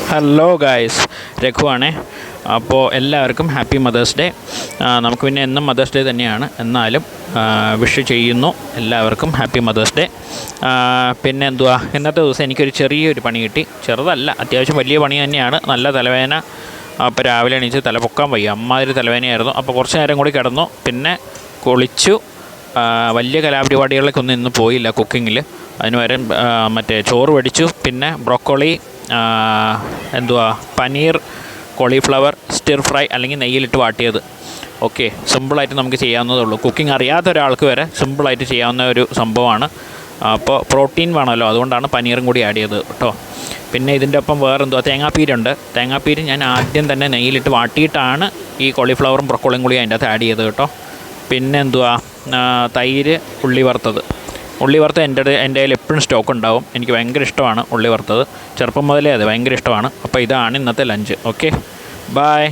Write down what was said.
Hello guys, രഘുവാണേ. അപ്പോൾ എല്ലാവർക്കും happy mothers day. നമുക്ക് പിന്നെ എന്നും മദേഴ്സ് ഡേ തന്നെയാണ്, എന്നാലും വിഷ് ചെയ്യുന്നു എല്ലാവർക്കും ഹാപ്പി മദേഴ്സ് ഡേ. പിന്നെ എന്തുവാ, ഇന്നത്തെ ദിവസം എനിക്കൊരു ചെറിയൊരു പണി കിട്ടി. ചെറുതല്ല, അത്യാവശ്യം വലിയ പണി തന്നെയാണ്. നല്ല തലവേദന. അപ്പോൾ രാവിലെ എണീച്ച് തല പൊക്കാൻ വയ്യ, അമ്മാതിരി തലവേദനയായിരുന്നു. അപ്പോൾ കുറച്ച് നേരം കൂടി കിടന്നു, പിന്നെ കുളിച്ചു. വലിയ കലാപരിപാടികളിലേക്കൊന്നും ഇന്ന് പോയില്ല കുക്കിങ്ങിൽ. അതിന് വരെ മറ്റേ ചോറ് വടിച്ചു, പിന്നെ broccoli, paneer cauliflower stir fry അല്ലെങ്കിൽ നെയ്യിലിട്ട് വാട്ടിയത്. ഓക്കെ, സിമ്പിളായിട്ട് നമുക്ക് ചെയ്യാവുന്നതേ ഉള്ളൂ. കുക്കിംഗ് അറിയാത്ത ഒരാൾക്ക് വരെ സിമ്പിളായിട്ട് ചെയ്യാവുന്ന ഒരു സംഭവമാണ്. അപ്പോൾ പ്രോട്ടീൻ വേണമല്ലോ, അതുകൊണ്ടാണ് പനീറും കൂടി ആഡ് ചെയ്തത് കേട്ടോ. പിന്നെ ഇതിൻ്റെ ഒപ്പം വേറെന്തുവാ, തേങ്ങാപ്പീരുണ്ട്. തേങ്ങാപ്പീര് ഞാൻ ആദ്യം തന്നെ നെയ്യിലിട്ട് വാട്ടിയിട്ടാണ് ഈ കോളിഫ്ലവറും ബ്രൊക്കോളിയും കൂടി അതിൻ്റെ അകത്ത് ആഡ് ചെയ്തത് കേട്ടോ. പിന്നെ തൈര്, ഉള്ളി വറുത്തത്. ഉള്ളി വറുത്തത് എൻ്റെ കയ്യിൽ എപ്പോഴും സ്റ്റോക്ക് ഉണ്ടാവും. എനിക്ക് ഭയങ്കര ഇഷ്ടമാണ് ഉള്ളി വറുത്തത്, ചെറുപ്പം മുതലേ അത് ഭയങ്കര ഇഷ്ടമാണ്. അപ്പോൾ ഇതാണ് ഇന്നത്തെ ലഞ്ച്. Okay, by.